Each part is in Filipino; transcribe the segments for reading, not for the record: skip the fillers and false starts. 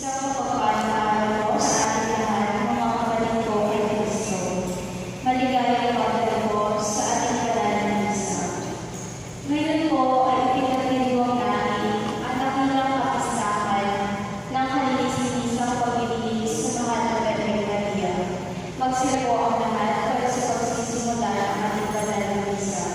Isang mapagpalang araw po sa ating lahat ng mga kapatid ko kay Kristo. Maligayang pagdalo po sa ating banal na misa. Ngayon po ay ipinagdiriwang natin ang dakilang kapistahan ng kalinis-linisang paglilinis sa mahal na Birheng Maria. Magsira po ang lahat para sa pagsisimula ng ating banal na misa.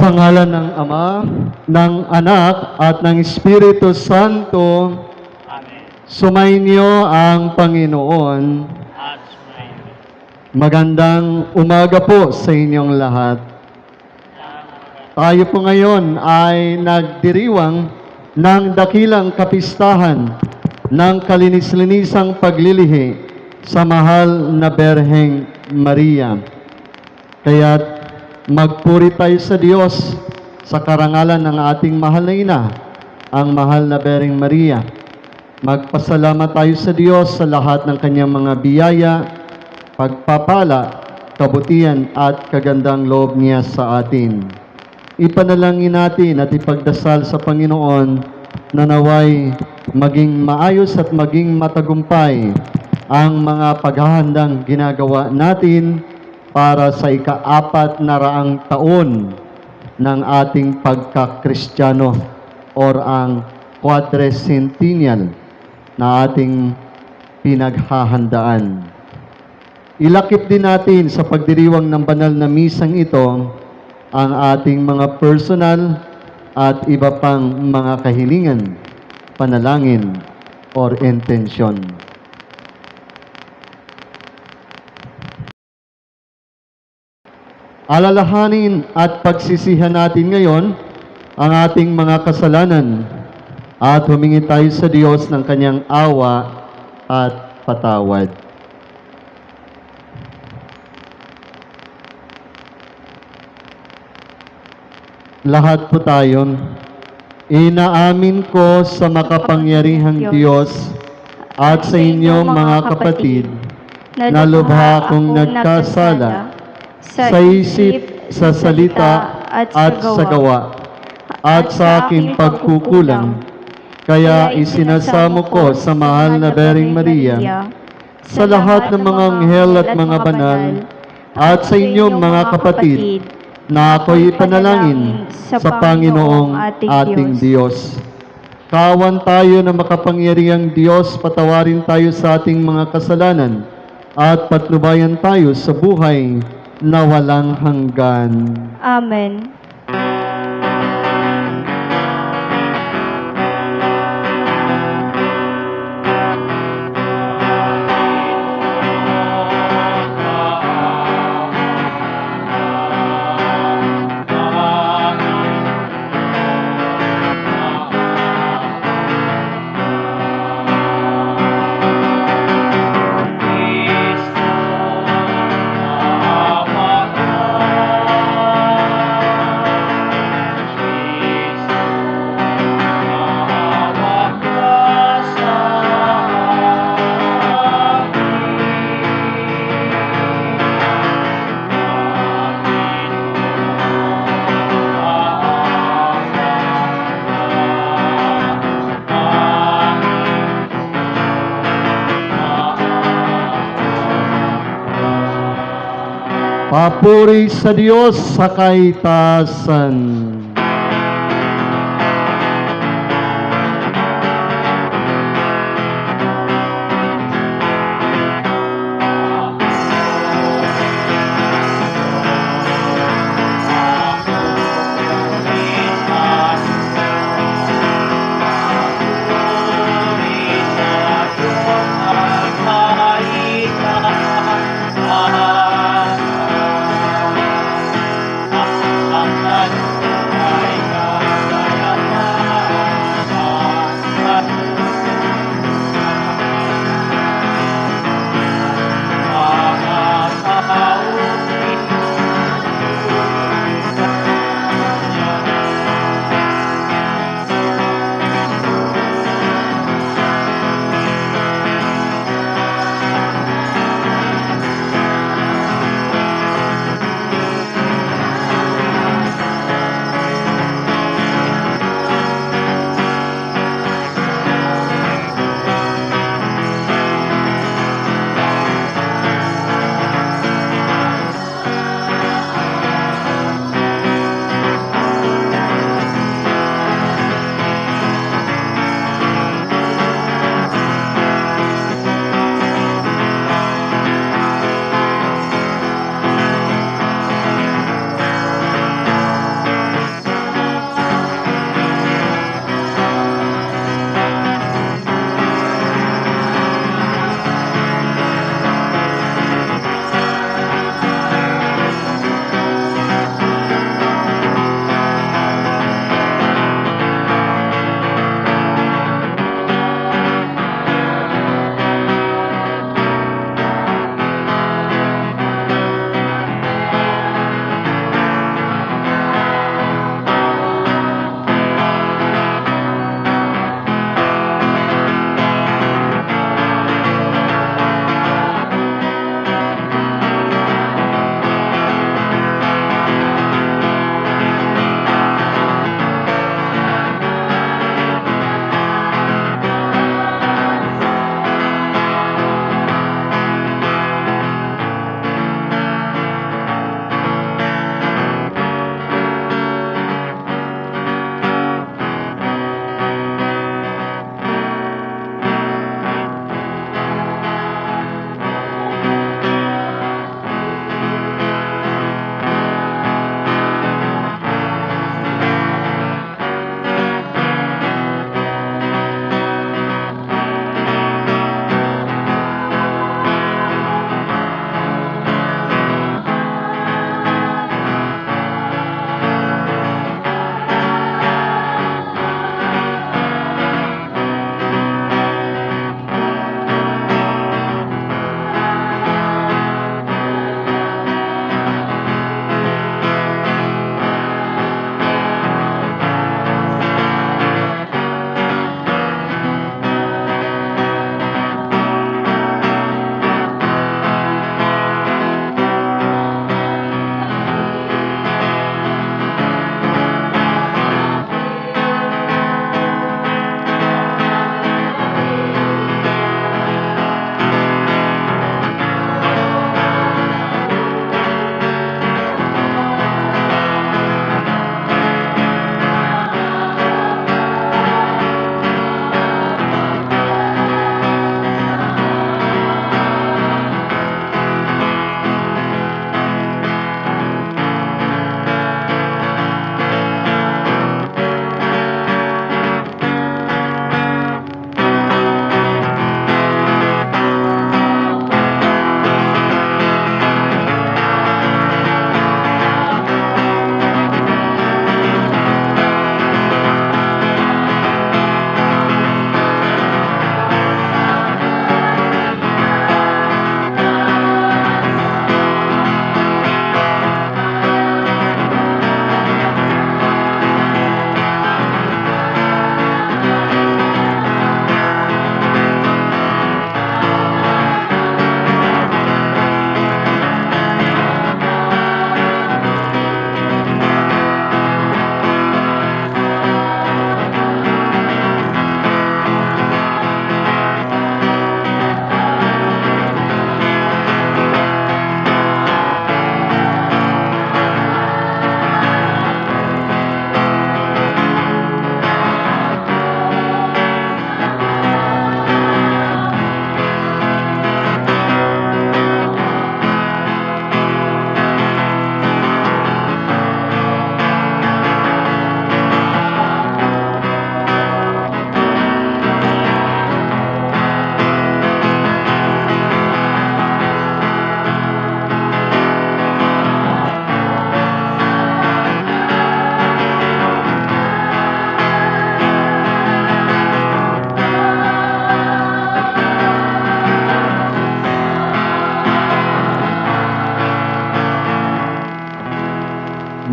Sa ngalan ng Ama, ng Anak, at ng Espiritu Santo, Amen. sumainyo ang Panginoon. At sumayin. Magandang umaga po sa inyong lahat. Tayo po ngayon ay nagdiriwang ng dakilang kapistahan ng kalinis-linisang paglilihi sa mahal na Birheng Maria. Kaya't magpuri tayo sa Diyos sa karangalan ng ating mahal na ina, ang mahal na Birheng Maria. Magpasalamat tayo sa Diyos sa lahat ng kanyang mga biyaya, pagpapala, kabutihan at kagandang loob niya sa atin. Ipanalangin natin at ipagdasal sa Panginoon na naway maging maayos at maging matagumpay ang mga paghahandang ginagawa natin para sa ika-400 taon ng ating pagka-Kristiyano or ang quadricentennial na ating pinaghahandaan. Ilakip din natin sa pagdiriwang ng banal na misang ito ang ating mga personal at iba pang mga kahilingan, panalangin, or intensyon. Alalahanin at pagsisihan natin ngayon ang ating mga kasalanan at humingi tayo sa Diyos ng kanyang awa at patawad. Lahat po tayo, inaamin ko sa makapangyarihang Diyos at sa inyong mga kapatid na lubha kong nagkasala sa isip, sa salita, at sa gawa, at sa aking pagkukulang. Kaya isinasamo ko sa mahal na Birheng Maria, sa lahat ng mga anghel at mga banal, at sa inyong mga kapatid, na ako'y ipanalangin sa Panginoong ating Diyos. Kawan tayo na makapangyarihang Diyos, patawarin tayo sa ating mga kasalanan, at patnubayan tayo sa buhay na walang hanggan. Amen. Papuri sa Diyos sa kaitaasan.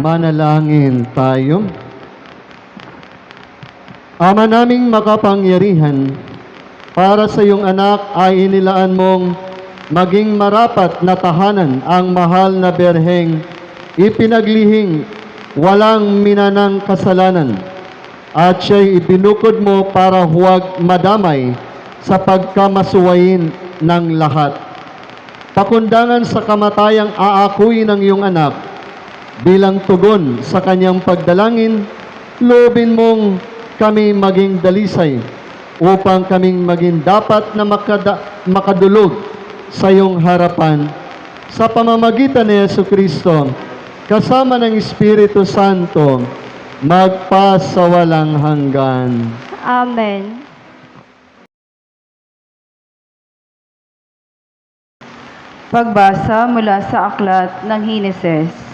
Manalangin tayo. Ama naming makapangyarihan, para sa iyong anak ay inilaan mong maging marapat na tahanan ang mahal na Berheng ipinaglihing walang minanang kasalanan, at siya'y ibinukod mo para huwag madamay sa pagkamasuwain ng lahat. Pakundangan sa kamatayang aakuin ng iyong anak, bilang tugon sa kanyang pagdalangin, loobin mong kami maging dalisay upang kaming maging dapat na makadulog sa iyong harapan sa pamamagitan ni Jesucristo kasama ng Espiritu Santo magpasawalang hanggan. Amen. Pagbasa mula sa aklat ng Hineses.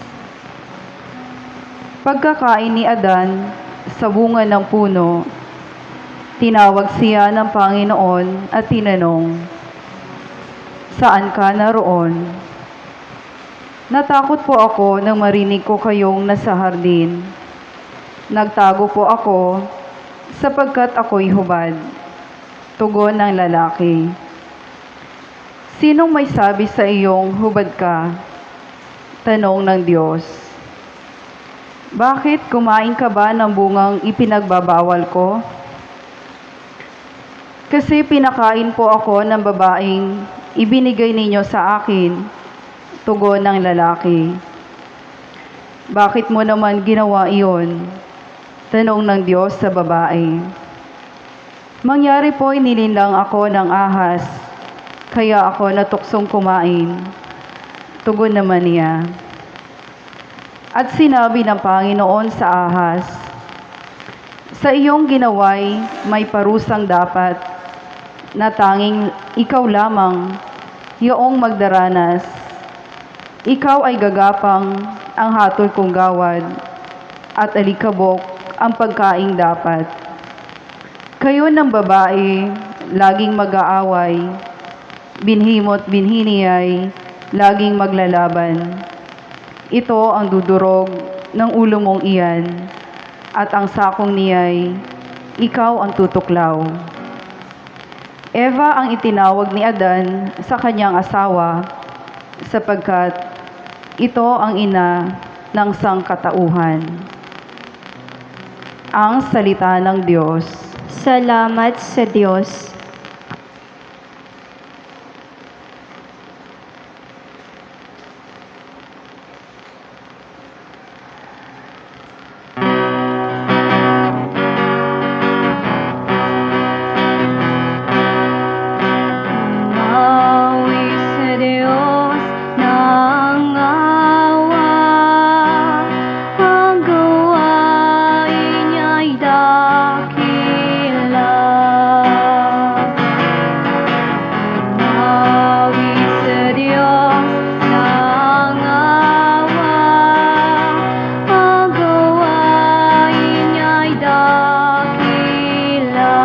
Pagkakain ni Adan sa bunga ng puno, tinawag siya ng Panginoon at tinanong, "Saan ka naroon?" "Natakot po ako nang marinig ko kayong nasa hardin. Nagtago po ako sapagkat ako'y hubad." Tugon ng lalaki, "Sinong may sabi sa iyong hubad ka?" Tanong ng Diyos, "Bakit kumain ka ba ng bungang ipinagbabawal ko?" "Kasi pinakain po ako ng babaeng ibinigay ninyo sa akin." Tugon ng lalaki, "Bakit mo naman ginawa iyon?" Tanong ng Diyos sa babae, "Mangyari po'y nilinlang ako ng ahas, kaya ako natuksong kumain." Tugon naman niya. At sinabi ng Panginoon sa ahas, "Sa iyong ginaway may parusang dapat, na tanging ikaw lamang iyong magdaranas. Ikaw ay gagapang ang hatol kong gawad, at alikabok ang pagkaing dapat. Kayo ng babae, laging mag-aaway, binhimo't binhi ay laging maglalaban. Ito ang dudurog ng ulo mong iyan, at ang sakong niya'y ikaw ang tutuklaw." Eva ang itinawag ni Adan sa kanyang asawa, sapagkat ito ang ina ng sangkatauhan. Ang salita ng Diyos. Salamat sa Diyos. Umawi sa Diyos ng awa, ang gawain niya'y dakila. Umawi sa Diyos ng awa, ang gawain niya'y dakila.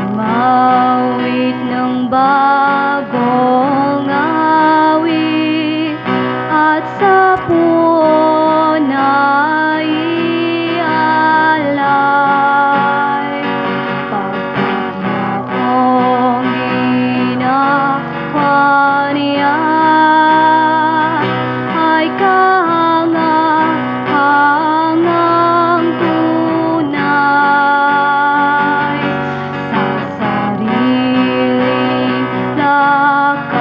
Umawit ng bagong awit, at sa puon ay ialay. Pagkat akong ginawa niya ay kahanga-hangang tunay. Sa sariling lakas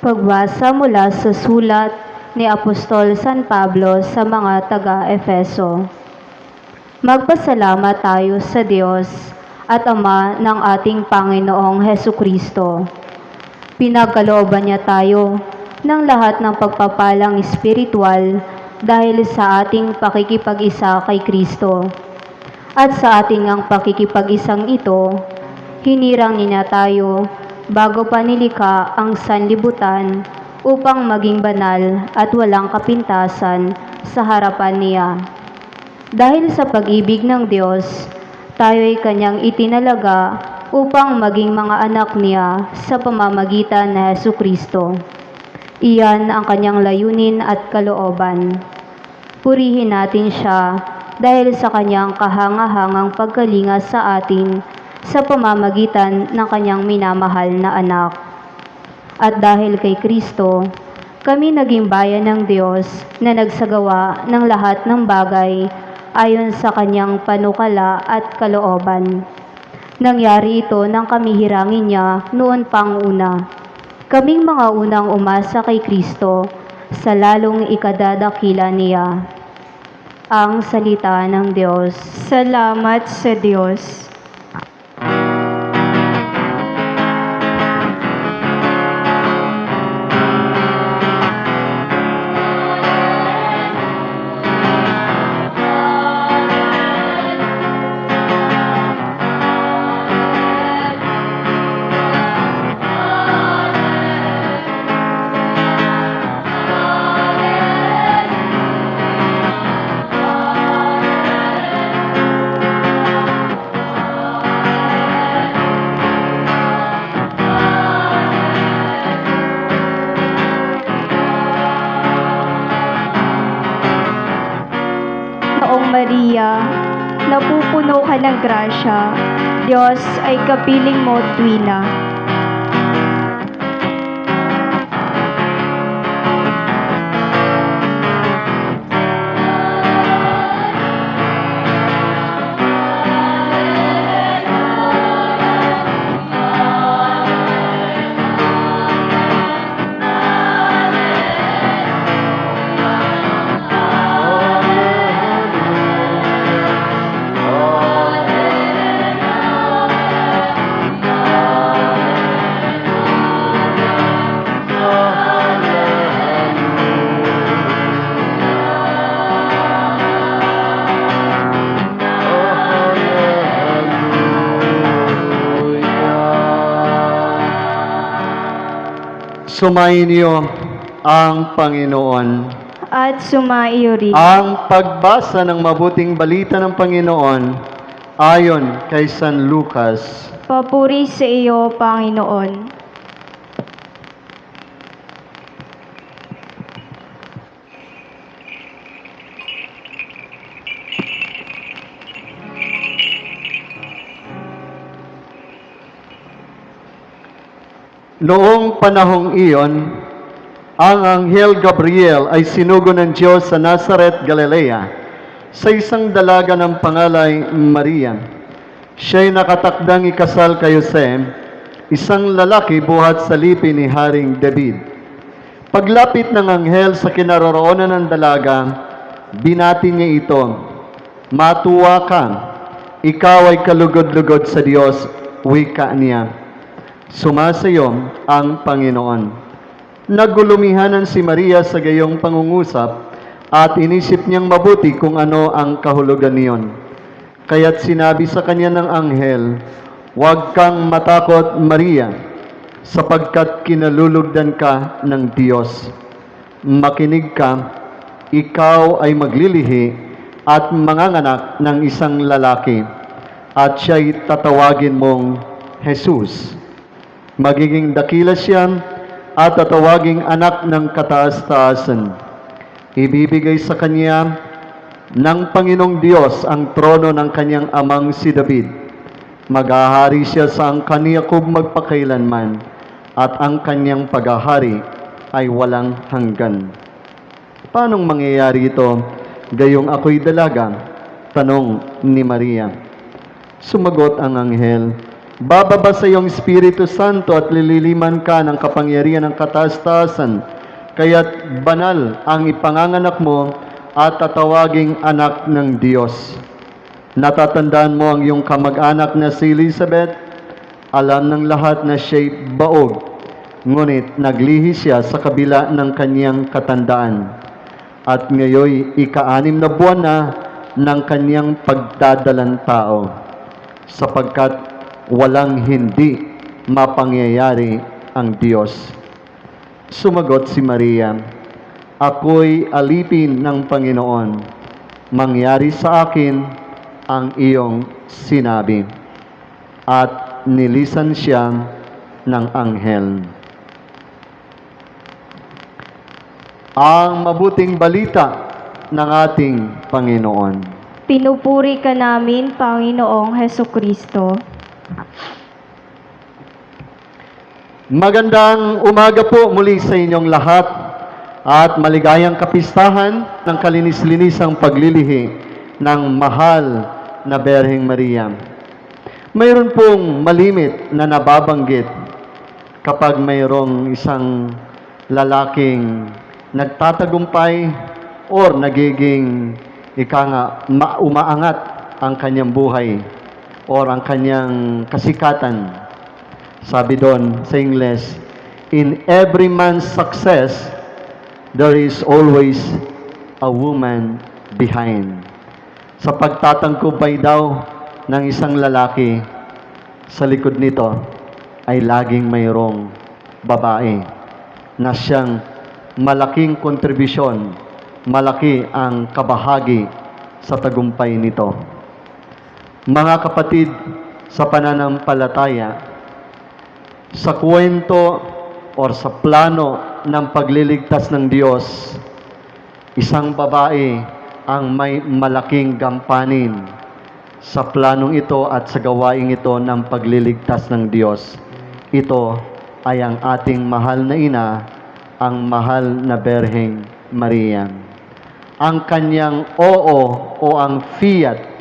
Pagbasa mula sa sulat ni Apostol San Pablo sa mga taga-Efeso. Magpasalamat tayo sa Diyos at Ama ng ating Panginoong Hesukristo. Pinagkalooban niya tayo ng lahat ng pagpapalang espiritual dahil sa ating pakikipag-isa kay Kristo. At sa ating ang pakikipag-isang ito, hinirang niya tayo bago pa nilikha ang sanlibutan upang maging banal at walang kapintasan sa harapan niya. Dahil sa pag-ibig ng Diyos, tayo'y kanyang itinalaga upang maging mga anak niya sa pamamagitan ni Hesukristo. Iyan ang kanyang layunin at kalooban. Purihin natin siya dahil sa kanyang kahangahangang pagkalinga sa atin sa pamamagitan ng kanyang minamahal na anak. At dahil kay Kristo, kami naging bayan ng Diyos na nagsagawa ng lahat ng bagay ayon sa kanyang panukala at kalooban. Nangyari ito nang kami hirangin niya noon pang una. Kaming mga unang umasa kay Kristo sa lalong ikadadakila niya. Ang salita ng Diyos. Salamat sa Diyos. Noong Maria, napupuno ka ng grasya, Diyos ay kapiling mo tuwina. Sumayin niyo ang Panginoon. At sumaiyo rin. Ang pagbasa ng mabuting balita ng Panginoon ayon kay San Lucas. Papuri sa iyo, Panginoon. Noong panahong iyon, ang Anghel Gabriel ay sinugo ng Diyos sa Nazaret, Galilea, sa isang dalaga ng pangalay Maria. Siya'y nakatakdang ikasal kay Jose, isang lalaki buhat sa lipi ni Haring David. Paglapit ng anghel sa kinaroroonan ng dalaga, binati niya ito, "Matuwa ka, ikaw ay kalugod-lugod sa Diyos," wika niya. Sumasayo ang Panginoon. Nagulumihanan si Maria sa gayong pangungusap at inisip niyang mabuti kung ano ang kahulugan niyon. Kaya't sinabi sa kanya ng anghel, "Huwag kang matakot, Maria, sapagkat kinalulugdan ka ng Diyos. Makinig ka, ikaw ay maglilihi at manganganak ng isang lalaki, at siya'y tatawagin mong Jesus. Magiging dakila siya at tatawaging anak ng kataas-taasan. Ibibigay sa kanya ng Panginoong Diyos ang trono ng kanyang amang si David. Maghahari siya sa angkan ni Jacob magpakailanman, at ang kanyang paghahari ay walang hanggan." Paanong mangyayari ito? Gayong ako'y dalaga, tanong ni Maria. Sumagot ang anghel, Bababa sa iyong Espiritu Santo at lililiman ka ng kapangyarihan ng kataas-taasan. Kaya't banal ang ipanganganak mo at tatawaging anak ng Diyos. Natatandaan mo ang iyong kamag-anak na si Elizabeth. Alam ng lahat na siya'y baog, ngunit naglihi siya sa kabila ng kanyang katandaan. At ngayoy ika-6 na buwan na ng kanyang pagdadalang tao, sapagkat walang hindi mapangyayari ang Diyos. Sumagot si Maria, ako'y alipin ng Panginoon. Mangyari sa akin ang iyong sinabi. At nilisan siya ng anghel. Ang mabuting balita ng ating Panginoon. Pinupuri ka namin, Panginoong Hesukristo. Magandang umaga po muli sa inyong lahat at maligayang kapistahan ng kalinis-linisang paglilihi ng mahal na Berheng Maria. Mayroon pong malimit na nababanggit kapag mayroong isang lalaking nagtatagumpay or nagiging umaangat ang kanyang buhay or ang kanyang kasikatan. Sabi doon sa Ingles, in every man's success, there is always a woman behind. Sa pagtatangkubay daw ng isang lalaki, sa likod nito ay laging mayroong babae na siyang malaking kontribusyon, malaki ang kabahagi sa tagumpay nito. Mga kapatid, sa pananampalataya, sa kwento or sa plano ng pagliligtas ng Diyos, isang babae ang may malaking gampanin sa planong ito at sa gawaing ito ng pagliligtas ng Diyos. Ito ay ang ating mahal na ina, ang mahal na Berheng Maria. Ang kanyang oo o ang fiat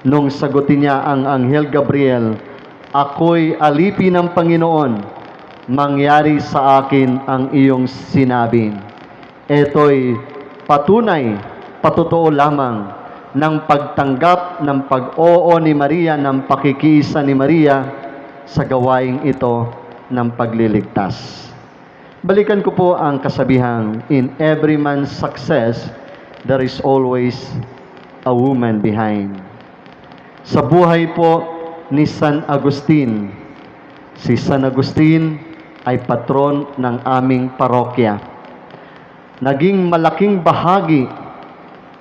nung sagutin niya ang Anghel Gabriel, ako'y alipin ng Panginoon, mangyari sa akin ang iyong sinabi. Ito'y patunay, patotoo lamang ng pagtanggap ng pag-oo ni Maria, ng pakikiisa ni Maria sa gawaing ito ng pagliligtas. Balikan ko po ang kasabihang, in every man's success, there is always a woman behind. Sa buhay po ni San Agustin, si San Agustin ay patron ng aming parokya. Naging malaking bahagi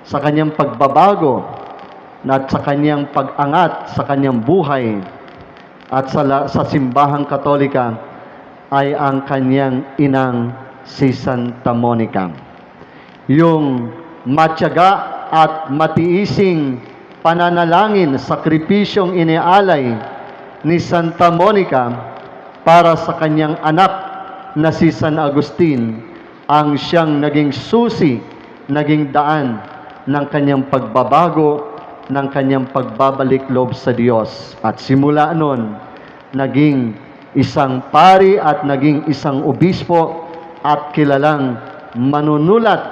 sa kanyang pagbabago at sa kanyang pag-angat sa kanyang buhay at sa simbahang Katolika ay ang kanyang inang si Santa Monica. Yung matyaga at matiising pananalangin, sakripisyong inialay ni Santa Monica para sa kanyang anak na si San Agustin ang siyang naging susi, naging daan ng kanyang pagbabago, ng kanyang pagbabalik loob sa Diyos. At simula noon, naging isang pari at naging isang obispo at kilalang manunulat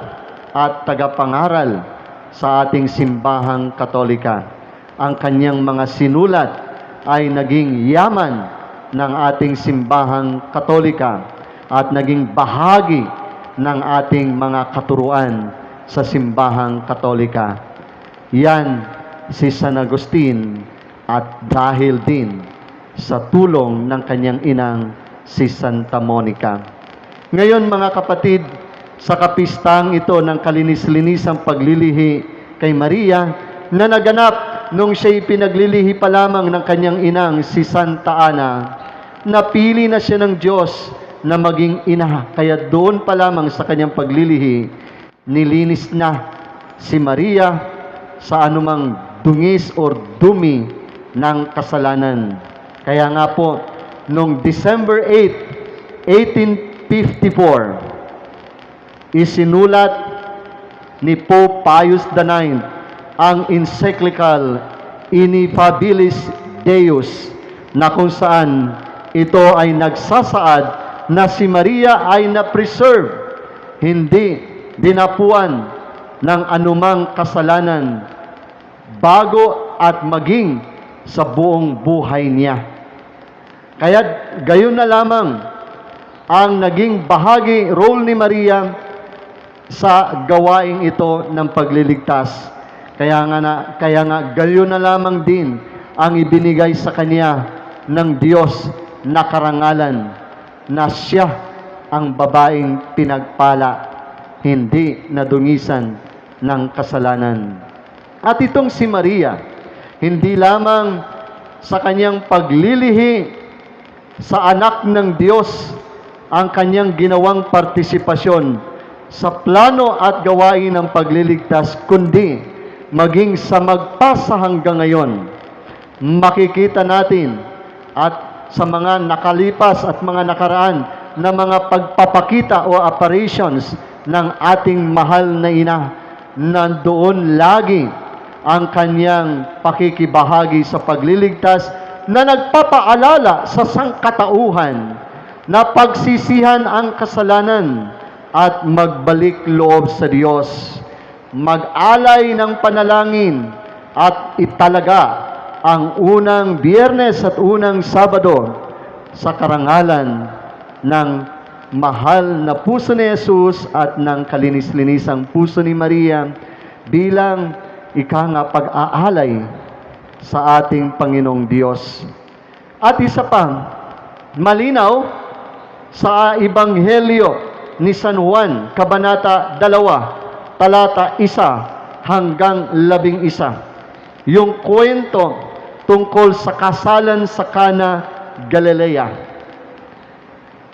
at tagapangaral sa ating simbahang Katolika. Ang kanyang mga sinulat ay naging yaman ng ating simbahang Katolika at naging bahagi ng ating mga katuruan sa simbahang Katolika. Yan si San Agustin at dahil din sa tulong ng kanyang inang si Santa Monica. Ngayon mga kapatid, sa kapistang ito ng kalinis-linisang paglilihi kay Maria na naganap nung siya'y pinaglilihi pa lamang ng kanyang inang si Santa Ana, napili na siya ng Diyos na maging ina. Kaya doon pa lamang sa kanyang paglilihi, nilinis na si Maria sa anumang dungis or dumi ng kasalanan. Kaya nga po, noong December 8, 1854, isinulat ni Pope Pius IX ang encyclical Ineffabilis Deus na kung saan ito ay nagsasaad na si Maria ay na-preserve, hindi dinapuan ng anumang kasalanan bago at maging sa buong buhay niya. Kaya gayon na lamang ang naging bahagi, role ni Maria sa gawaing ito ng pagliligtas. Kaya nga gayon na lamang din ang ibinigay sa kanya ng Diyos na karangalan na siya ang babaeng pinagpala, hindi nadungisan ng kasalanan. At itong si Maria, hindi lamang sa kanyang paglilihi sa anak ng Diyos ang kanyang ginawang partisipasyon sa plano at gawain ng pagliligtas, kundi maging sa magpasa hanggang ngayon. Makikita natin at sa mga nakalipas at mga nakaraan na mga pagpapakita o apparitions ng ating mahal na ina, nandoon lagi ang kanyang pakikibahagi sa pagliligtas na nagpapaalala sa sangkatauhan na pagsisihan ang kasalanan at magbalik loob sa Diyos, mag-alay ng panalangin at italaga ang unang Biyernes at unang Sabado sa karangalan ng mahal na puso ni Jesus at ng kalinis-linisang puso ni Maria bilang pag-aalay sa ating Panginoong Diyos. At isa pa, malinaw sa Ebanghelyo ni San Juan, Kabanata 2, talata 1 hanggang 11, yung kwento tungkol sa kasalan sa Cana, Galilea.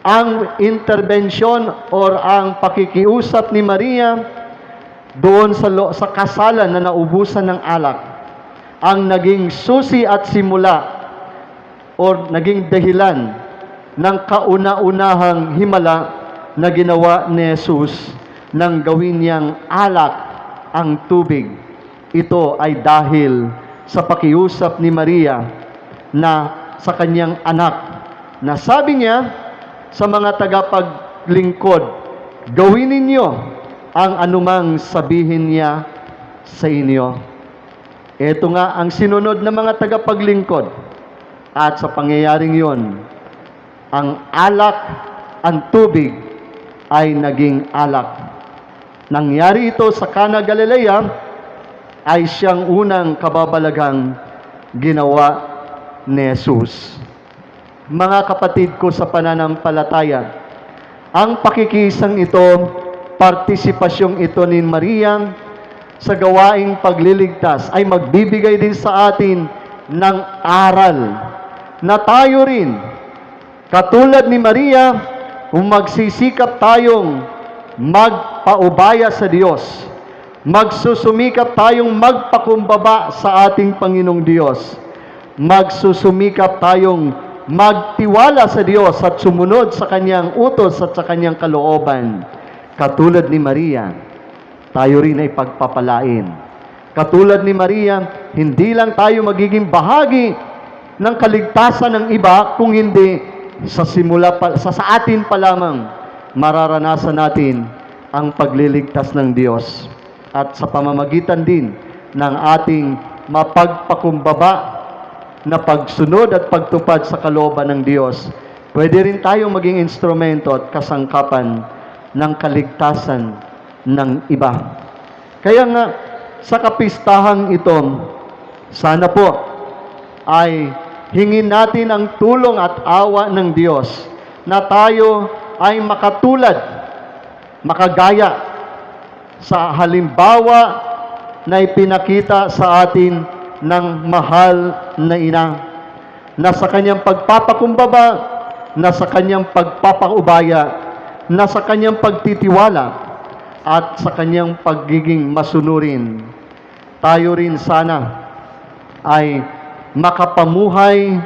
Ang interbensyon or ang pakikiusap ni Maria doon sa kasalan na naubusan ng alak, ang naging susi at simula or naging dahilan ng kauna-unahang himala na ginawa ni Jesus nang gawin niyang alak ang tubig. Ito ay dahil sa pakiusap ni Maria na sa kanyang anak, na sabi niya sa mga tagapaglingkod, gawin ninyo ang anumang sabihin niya sa inyo. Ito nga ang sinunod ng mga tagapaglingkod. At sa pangyayaring yon, ang alak, ang tubig ay naging alak. Nangyari ito sa Cana, Galilea, ay siyang unang kababalaghang ginawa ni Jesus. Mga kapatid ko sa pananampalataya, ang pakikisang ito, partisipasyong ito ni Maria sa gawaing pagliligtas ay magbibigay din sa atin ng aral na tayo rin, katulad ni Maria, magsisikap tayong magpaubaya sa Diyos, magsusumikap tayong magpakumbaba sa ating Panginoong Diyos, magsusumikap tayong magtiwala sa Diyos at sumunod sa Kanyang utos at sa Kanyang kalooban. Katulad ni Maria, tayo rin ay pagpapalain. Katulad ni Maria, hindi lang tayo magiging bahagi ng kaligtasan ng iba, kung hindi sa atin pa lamang mararanasan natin ang pagliligtas ng Diyos. At sa pamamagitan din ng ating mapagpakumbaba na pagsunod at pagtupad sa kalooban ng Diyos, pwede rin tayong maging instrumento at kasangkapan ng kaligtasan ng iba. Kaya nga, sa kapistahang ito, sana po ay hingin natin ang tulong at awa ng Diyos na tayo ay makatulad, makagaya sa halimbawa na ipinakita sa atin ng mahal na ina, na sa kanyang pagpapakumbaba, na sa kanyang pagpapaubaya, na sa kanyang pagtitiwala, at sa kanyang pagiging masunurin, tayo rin sana ay makapamuhay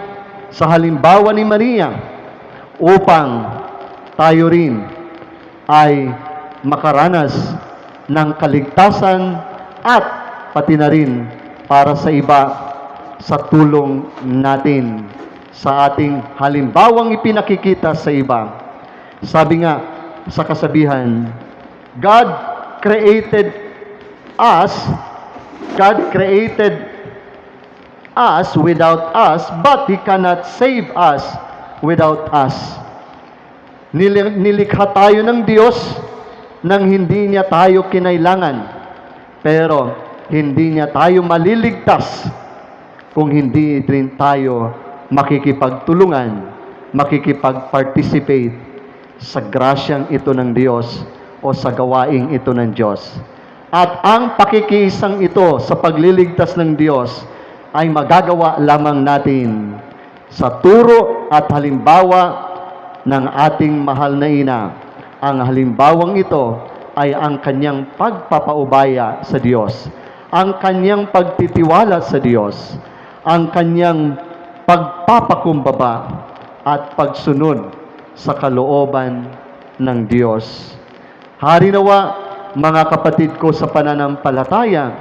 sa halimbawa ni Maria upang tayo rin ay makaranas ng kaligtasan at pati na rin para sa iba sa tulong natin. sa ating halimbawang ipinakikita sa iba. Sabi nga sa kasabihan, God created us, God created us without us, but He cannot save us without us. Nilikha tayo ng Diyos nang hindi niya tayo kinailangan, pero hindi niya tayo maliligtas kung hindi rin tayo makikipagtulungan, makikipag-participate sa grasyang ito ng Diyos o sa gawaing ito ng Diyos. At ang pakikiisang ito sa pagliligtas ng Diyos ay magagawa lamang natin sa turo at halimbawa ng ating mahal na ina. Ang halimbawang ito ay ang kanyang pagpapaubaya sa Diyos, ang kanyang pagtitiwala sa Diyos, ang kanyang pagpapakumbaba at pagsunod sa kalooban ng Diyos. Hari nawa, mga kapatid ko sa pananampalataya,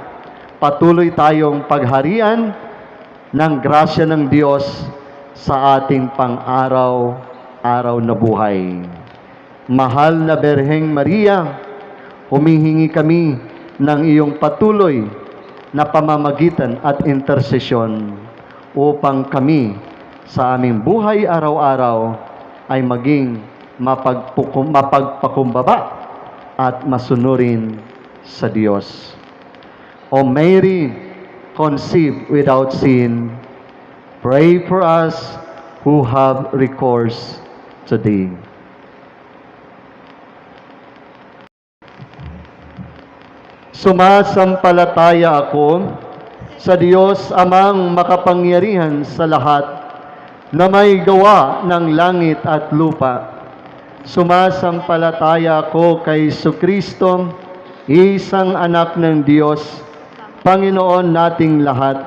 patuloy tayong pagharian ng grasya ng Diyos sa ating pang-araw-araw na buhay. Mahal na Berheng Maria, humihingi kami ng iyong patuloy na pamamagitan at intersesyon upang kami sa aming buhay araw-araw ay maging mapagpakumbaba at masunurin sa Diyos. O Mary, conceived without sin, pray for us who have recourse to Thee. Sumasampalataya ako sa Diyos amang makapangyarihan sa lahat na may gawa ng langit at lupa. Sumasampalataya ako kay Jesucristo, isang anak ng Diyos, Panginoon nating lahat.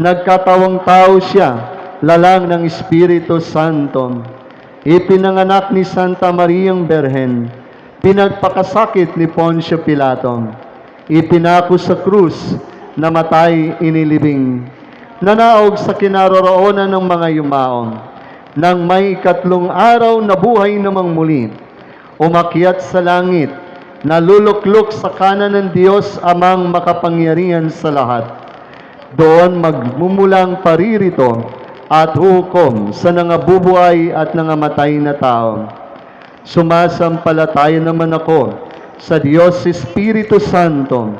Nagkatawang tao siya, lalang ng Espiritu Santo. Ipinanganak ni Santa Mariang Berhen, pinagpakasakit ni Poncio Pilato, ipinako sa krus, namatay inilibing, nanaog sa kinaroroonan ng mga yumaong, nang may 3 araw na buhay namang muli, umakyat sa langit, naluluklok sa kanan ng Diyos amang makapangyarihan sa lahat. Doon magmumulang paririto at hukom sa nangabubuhay at nangamatay na tao. Sumasampalataya naman ako sa Diyos Espiritu Santo,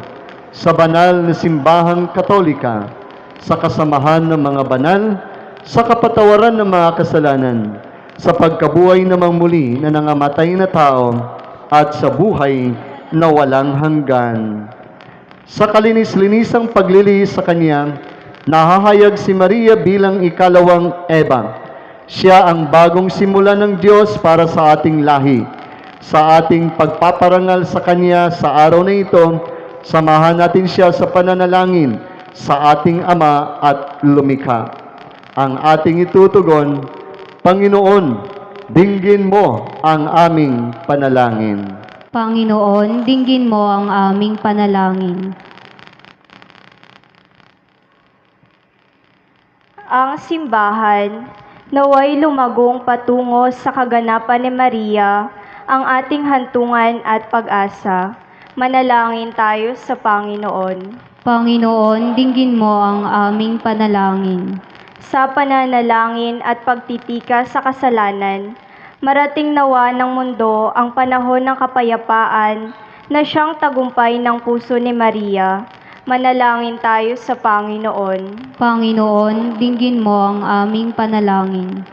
sa banal na simbahang katolika, sa kasamahan ng mga banal, sa kapatawaran ng mga kasalanan, sa pagkabuhay namang muli na nangamatay na tao, at sa buhay na walang hanggan. Sa kalinis-linisang paglilihis sa Kanya, nahahayag si Maria bilang ikalawang Eva. Siya ang bagong simula ng Diyos para sa ating lahi. Sa ating pagpaparangal sa Kanya sa araw na ito, samahan natin siya sa pananalangin sa ating Ama at Lumikha. Ang ating itutugon, Panginoon, dinggin mo ang aming panalangin. Panginoon, dinggin mo ang aming panalangin. Ang simbahan naway lumagong patungo sa kaganapan ni Maria, ang ating hantungan at pag-asa. Manalangin tayo sa Panginoon. Panginoon, dinggin mo ang aming panalangin. Sa pananalangin at pagtitika sa kasalanan, marating nawa ng mundo ang panahon ng kapayapaan na siyang tagumpay ng puso ni Maria. Manalangin tayo sa Panginoon. Panginoon, dinggin mo ang aming panalangin.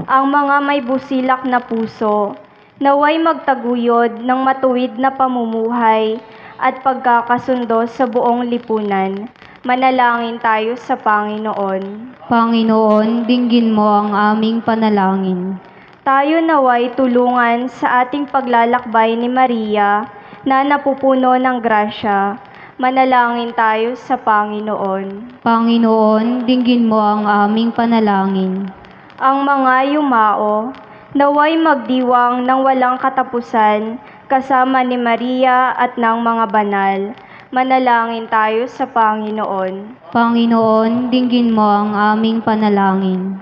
Ang mga may busilak na puso, naway magtaguyod ng matuwid na pamumuhay at pagkakasundo sa buong lipunan. Manalangin tayo sa Panginoon. Panginoon, dinggin mo ang aming panalangin. Tayo naway tulungan sa ating paglalakbay ni Maria na napupuno ng grasya. Manalangin tayo sa Panginoon. Panginoon, dinggin mo ang aming panalangin. Ang mga yumao, naway magdiwang ng walang katapusan kasama ni Maria at ng mga banal. Manalangin tayo sa Panginoon. Panginoon, dinggin mo ang aming panalangin.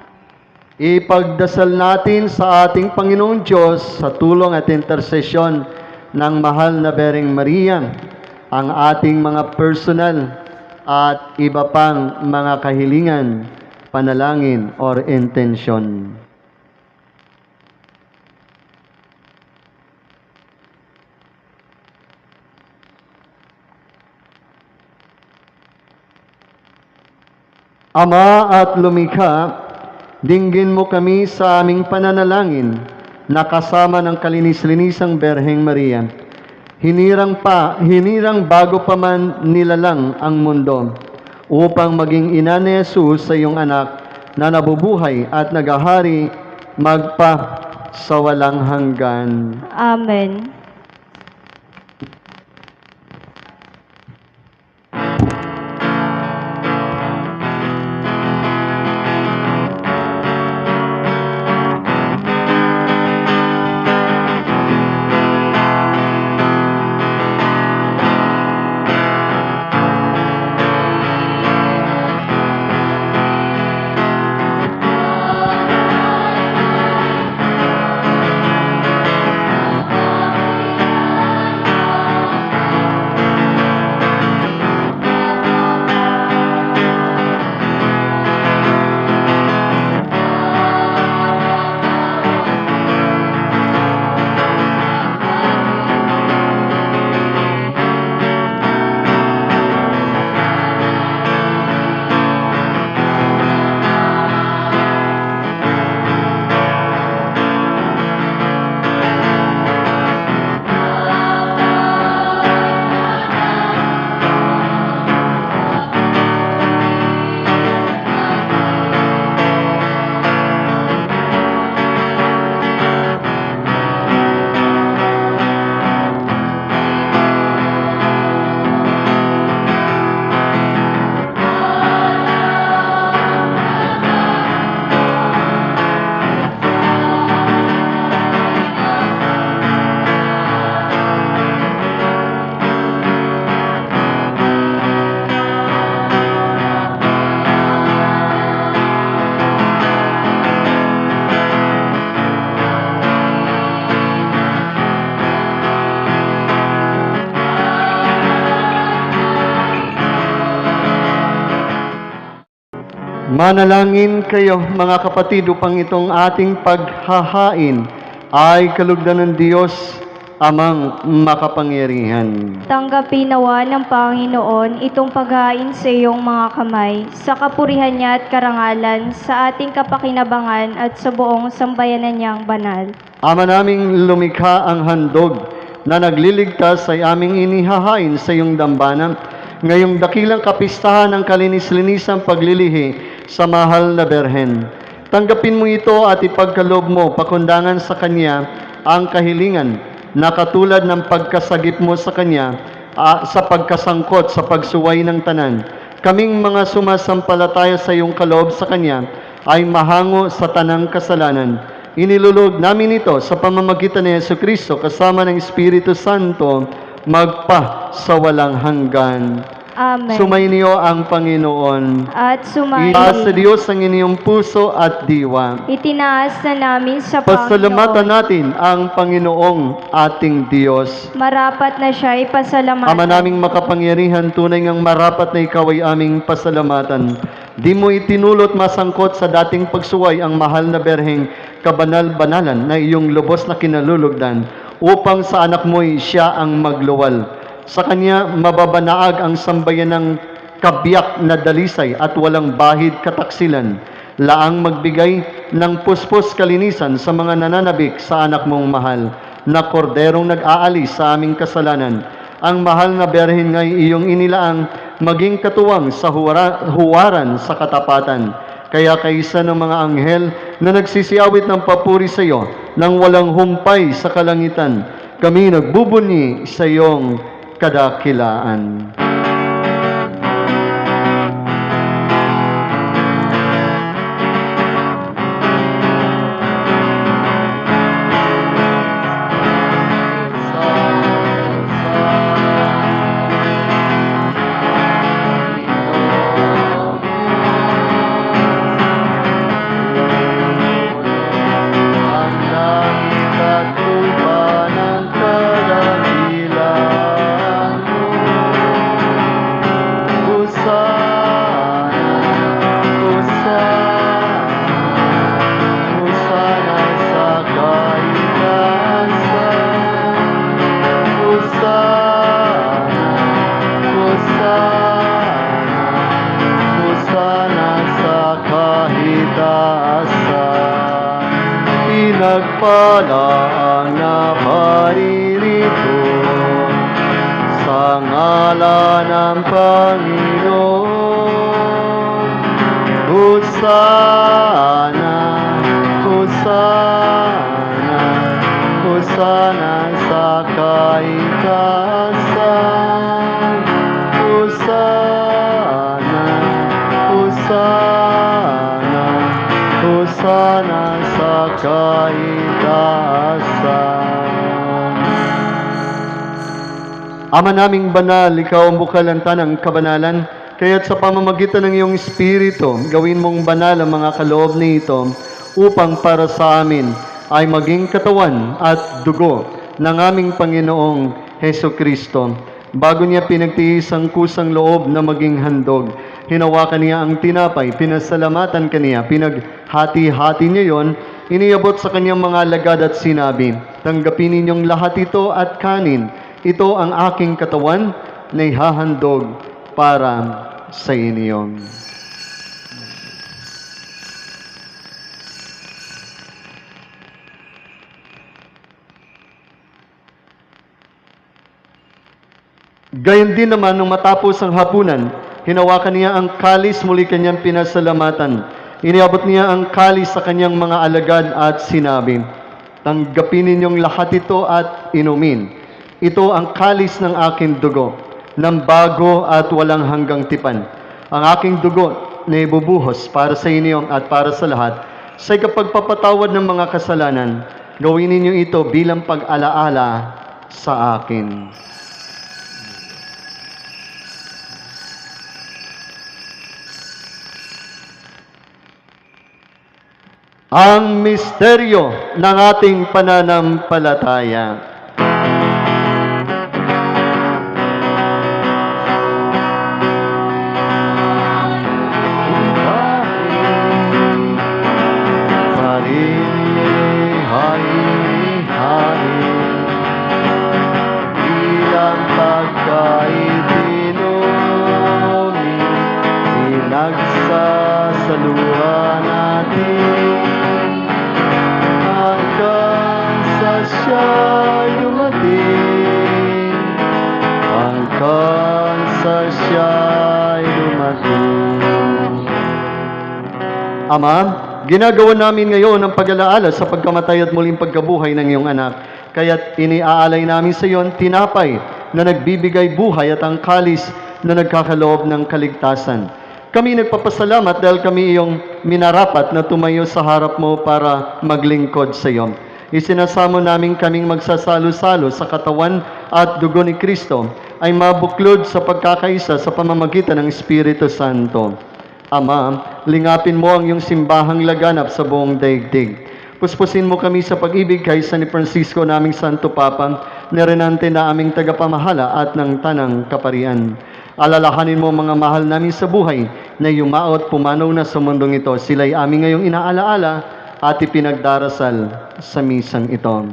Ipagdasal natin sa ating Panginoong Diyos sa tulong at intersesyon ng mahal na Bereng Maria ang ating mga personal at iba pang mga kahilingan, panalangin, or intensyon. Ama at lumikha, dinggin mo kami sa aming pananalangin na kasama ng kalinis-linisang Berheng Maria. Hinirang bago pa man nilalang ang mundo upang maging ina ni Jesus sa iyong anak na nabubuhay at nagahari magpa sa walang hanggan. Amen. Manalangin kayo mga kapatid upang itong ating paghahain ay kalugdan ng Diyos amang makapangyarihan. Tanggapin nawa ng Panginoon itong paghain sa iyong mga kamay, sa kapurihan niya at karangalan, sa ating kapakinabangan at sa buong sambayanan niyang banal. Ama naming lumikha ang handog na nagliligtas ay aming inihahain sa iyong dambana ngayong dakilang kapistahan ng kalinis-linisang paglilihi sa mahal na Berhen. Tanggapin mo ito at ipagkaloob mo pakundangan sa Kanya ang kahilingan na katulad ng pagkasagip mo sa Kanya sa pagkasangkot sa pagsuway ng tanan. Kaming mga sumasampalataya sa iyong kaloob sa Kanya ay mahango sa tanang kasalanan. Inilulog namin ito sa pamamagitan ni Jesucristo kasama ng Espiritu Santo magpa sa walang hanggan. Amen. Sumainyo ang Panginoon. At Itaas sa Diyos ang inyong puso at diwa. itinaas na namin sa Pasalamatan Panginoon. natin ang Panginoong ating Diyos. Marapat na siya ipasalamatan. Ama naming makapangyarihan, tunay ngang marapat na ikaw ay aming pasalamatan. Di mo itinulot masangkot sa dating pagsuway ang mahal na Berheng kabanal-banalan na iyong lubos na kinalulugdan upang sa anak mo'y siya ang magluwal. Sa Kanya mababanaag ang sambayan ng kabiyak na dalisay at walang bahid kataksilan. Laang magbigay ng puspos kalinisan sa mga nananabik sa anak mong mahal, na korderong nag-aalis sa aming kasalanan. Ang mahal na Berhen nga'y iyong inilaang maging katuwang sa huwaran sa katapatan. Kaya kaisa ng mga anghel na nagsisiawit ng papuri sa iyo nang walang humpay sa kalangitan, kami nagbubunyi sa iyong kadakilaan. Panginoon. Hosana, Hosana, Hosana sa kaitaasan. Hosana, Hosana, Hosana sa kaitaasan. Ama naming banal, ikaw ang bukalanta ng kabanalan, kaya't sa pamamagitan ng iyong Espiritu, gawin mong banal ang mga kaloob nito upang para sa amin ay maging katawan at dugo ng aming Panginoong Heso Kristo. Bago niya pinagtiis ang kusang loob na maging handog, hinawakan niya ang tinapay, pinasalamatan kaniya, pinaghati-hati niya yon, iniabot sa kanyang mga alagad at sinabi, "Tanggapin ninyong lahat ito at kanin. Ito ang aking katawan na ihahandog para sa inyo." Gayon din naman, nung matapos ang hapunan, hinawakan niya ang kalis, muli kanyang pinasalamatan. Iniabot niya ang kalis sa kanyang mga alagad at sinabi, "Tanggapin ninyong lahat ito at inumin. Ito ang kalis ng aking dugo, ng bago at walang hanggang tipan. Ang aking dugo na ibubuhos para sa inyo at para sa lahat, sa ikapagpapatawad ng mga kasalanan. Gawin ninyo ito bilang pag-alaala sa akin." Ang misteryo ng ating pananampalataya. Bilang pagkain inumin, pinagsasaluhan natin hanggang sa siya'y dumating, hanggang sa siya'y dumating. Ama, ginagawa namin ngayon ang pag-alaala sa pagkamatay at muling pagkabuhay ng iyong anak. Kaya't iniaalay namin sa iyo ang tinapay na nagbibigay buhay at ang kalis na nagkakaloob ng kaligtasan. Kami nagpapasalamat dahil kami iyong minarapat na tumayo sa harap mo para maglingkod sa iyo. Isinasamo namin kaming magsasalo-salo sa katawan at dugo ni Kristo ay mabuklod sa pagkakaisa sa pamamagitan ng Espiritu Santo. Ama, lingapin mo ang iyong simbahang laganap sa buong daigdig. Puspusin mo kami sa pag-ibig kaysa ni Francisco naming Santo Papa, ni Renante na aming tagapamahala at ng Tanang Kaparian. Alalahanin mo mga mahal namin sa buhay na yumao at pumanaw na sa mundong ito. Sila'y aming ngayong inaalaala at ipinagdarasal sa misang ito.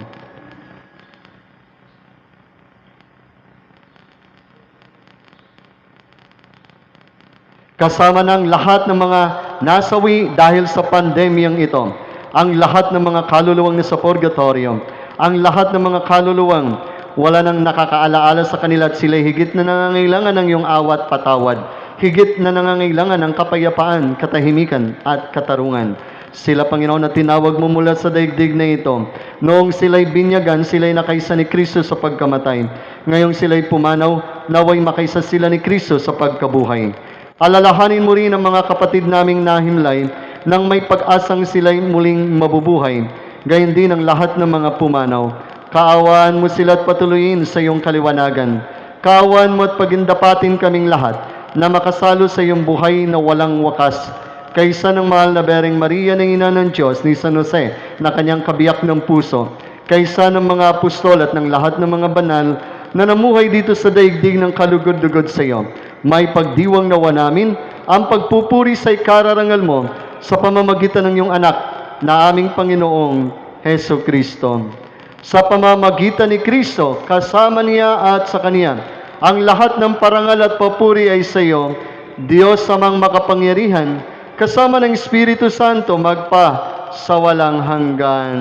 Kasama ng lahat ng mga nasawi dahil sa pandemyang ito, ang lahat ng mga kaluluwang nasa purgatorio, ang lahat ng mga kaluluwang wala nang nakakaalaala sa kanila at sila'y higit na nangangailangan ng iyong awat patawad, higit na nangangailangan ng kapayapaan, katahimikan at katarungan. Sila, Panginoon, na tinawag mo mula sa daigdig na ito. Noong sila'y binyagan, sila'y nakaisa ni Kristo sa pagkamatay. Ngayong sila'y pumanaw, naway makaisa sila ni Kristo sa pagkabuhay. Alalahanin mo rin ang mga kapatid naming nahimlay nang may pag-asang sila'y muling mabubuhay. Gayon din ang lahat ng mga pumanaw. Kaawaan mo sila at patuloyin sa iyong kaliwanagan. Kaawaan mo at pagindapatin kaming lahat na makasalo sa iyong buhay na walang wakas. Kaysa ng mahal na Bereng Maria ng Ina ng Diyos ni San Jose na kanyang kabiyak ng puso. Kaysa ng mga apostol at ng lahat ng mga banal na namuhay dito sa daigdig ng kalugod-lugod sa iyo. May pagdiwang nawa namin ang pagpupuri sa ikararangal mo sa pamamagitan ng iyong anak na aming Panginoong Heso Kristo. Sa pamamagitan ni Kristo, kasama niya at sa Kaniya, ang lahat ng parangal at papuri ay sa iyo, Diyos amang makapangyarihan, kasama ng Espiritu Santo, magpa sa walang hanggan.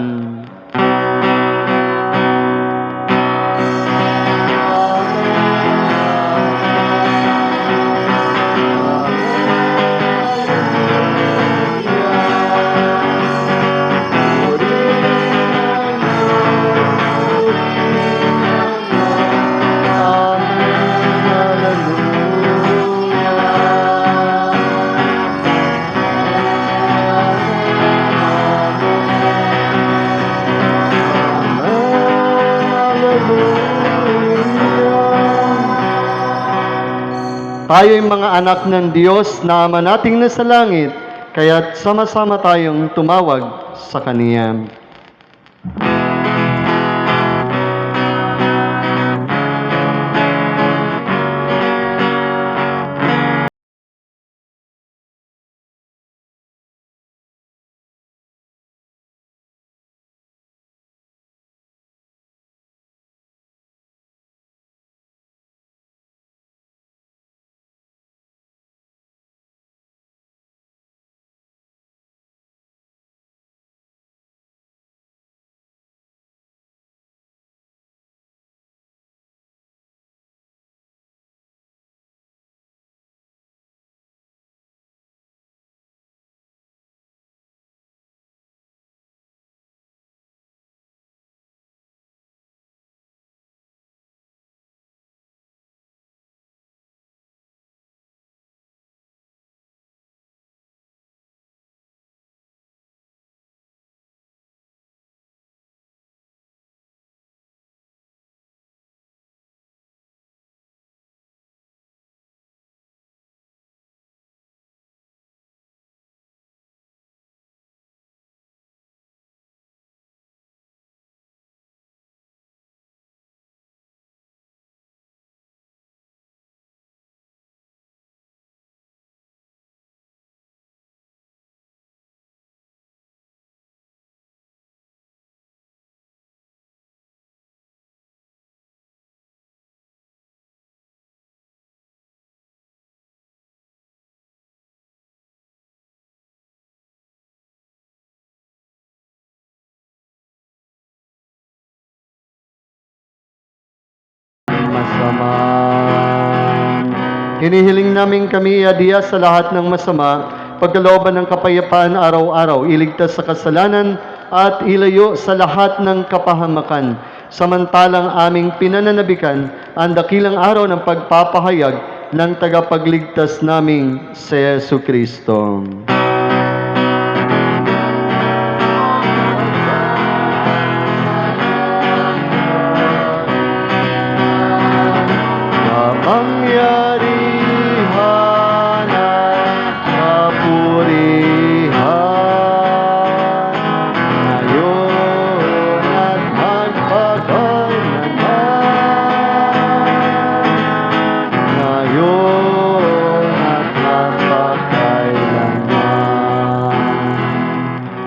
Tayo'y mga anak ng Diyos na Ama nating nasa langit, kaya't sama-sama tayong tumawag sa Kaniya. Masama. Hinihiling namin kami iadiya sa lahat ng masama, pagkalooban ng kapayapaan araw-araw, iligtas sa kasalanan at ilayo sa lahat ng kapahamakan. Samantalang aming pinananabikan ang dakilang araw ng pagpapahayag ng tagapagligtas naming si Yesu Kristo. Kapangyarihan at kapurihan, ngayon at magpakailanman. Ngayon at magpakailanman.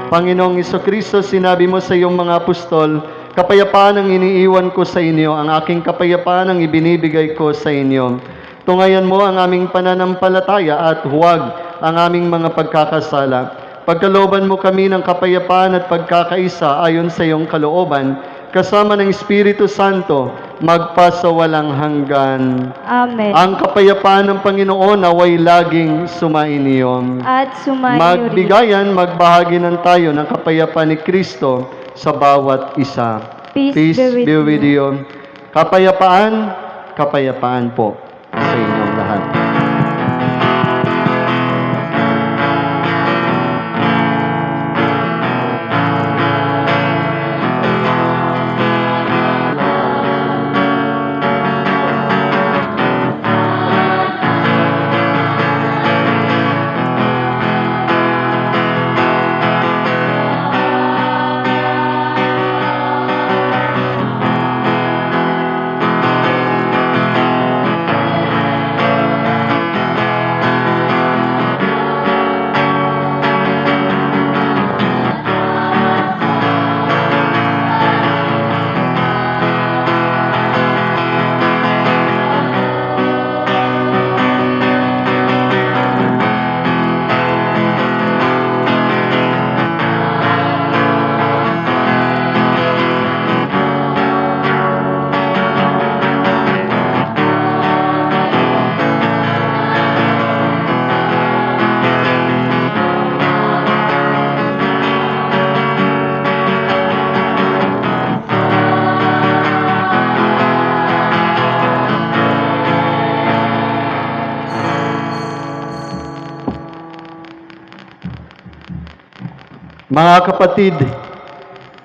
Panginoong Jesucristo, sinabi mo sa iyong mga apostol, kapayapaan ang iniiwan ko sa inyo, ang aking kapayapaan ang ibinibigay ko sa inyo. Tungayan mo ang aming pananampalataya at huwag ang aming mga pagkakasala. Pagkalooban mo kami ng kapayapaan at pagkakaisa ayon sa iyong kalooban, kasama ng Espiritu Santo, magpasawalang hanggan. Amen. Ang kapayapaan ng Panginoon naway laging sumainyo. At sumayo rin. Magbigayan, magbahagi ng tayo ng kapayapaan ni Kristo sa bawat isa. Peace be with you. Kapayapaan, kapayapaan po sa inyong lahat. Mga kapatid,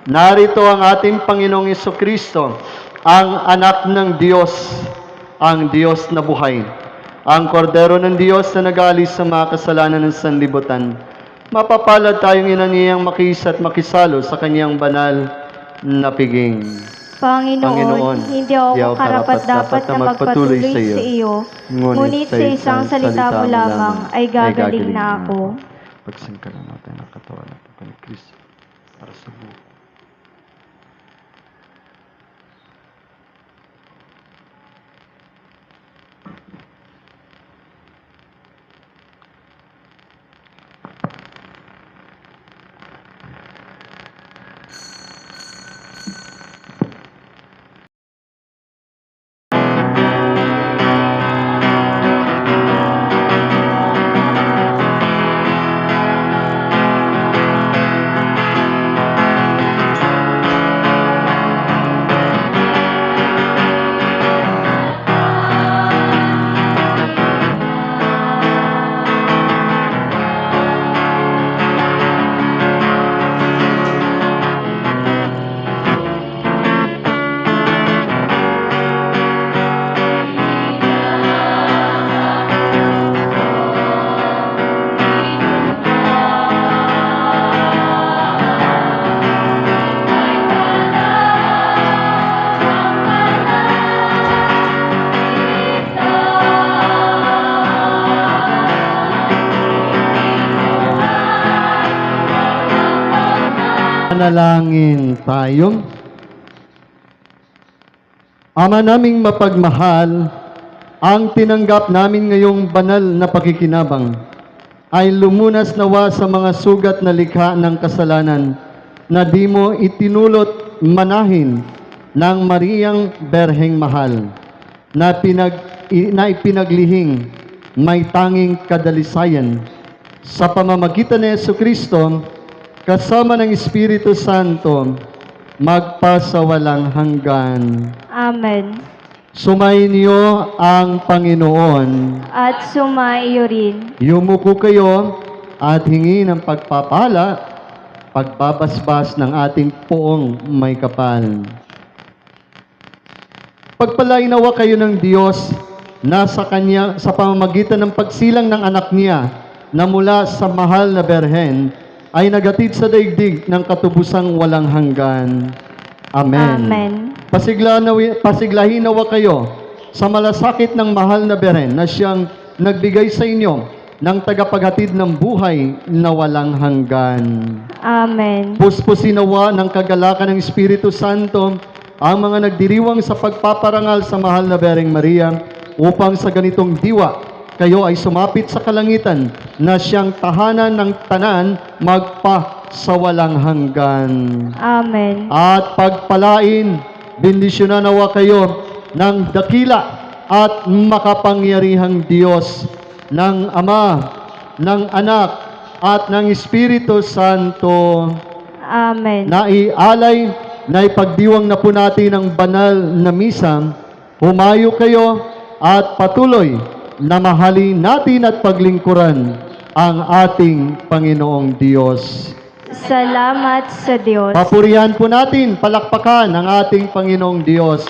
narito ang ating Panginoong Jesucristo, ang anak ng Diyos, ang Diyos na buhay. ang kordero ng Diyos na nag-aalis sa mga kasalanan ng sanlibutan. Mapapalad tayong inaniyang makisa at makisalo sa kanyang banal na piging. Panginoon, hindi ako karapat-dapat na magpatuloy sa iyo. Ngunit sa isang salita mo lamang ay gagaling na ako. Pagsangkalan natin ang katawan at ang ni Kristo para sa buhay. Manalangin tayo. Ama naming mapagmahal, ang tinanggap namin ngayong banal na pakikinabang ay lumunas nawa sa mga sugat na likha ng kasalanan na di mo itinulot manahin ng Mariang Berheng Mahal na ipinaglihing may tanging kadalisayan sa pamamagitan ni Jesucristo kasama ng Espiritu Santo, magpasawalang hanggan. Amen. Sumayin niyo ang Panginoon. At sumaiyo rin. Yumuko kayo at hingi ng pagpapala, pagbabasbas ng ating poong may kapal. Pagpalain nawa kayo ng Diyos na sa Kanya, sa pamamagitan ng pagsilang ng anak niya na mula sa mahal na Berhen, ay nagatid sa daigdig ng katubusang walang hanggan. Amen. Amen. Pasiglahin nawa kayo sa malasakit ng mahal na Berhen na siyang nagbigay sa inyo ng tagapaghatid ng buhay na walang hanggan. Amen. Puspusin nawa ng kagalakan ng Espiritu Santo ang mga nagdiriwang sa pagpaparangal sa mahal na Berheng Maria upang sa ganitong diwa kayo ay sumapit sa kalangitan na siyang tahanan ng tanan magpasawalang hanggan. Amen. At pagpalain, bendisyonan nawa kayo ng dakila at makapangyarihang Diyos, ng Ama, ng Anak, at ng Espiritu Santo. Amen. Naialay na ipagdiwang na po natin ang banal na misa. Humayo kayo at patuloy na mahalin natin at paglingkuran ang ating Panginoong Diyos. Salamat sa Diyos. Papurihan po natin, palakpakan ang ating Panginoong Diyos.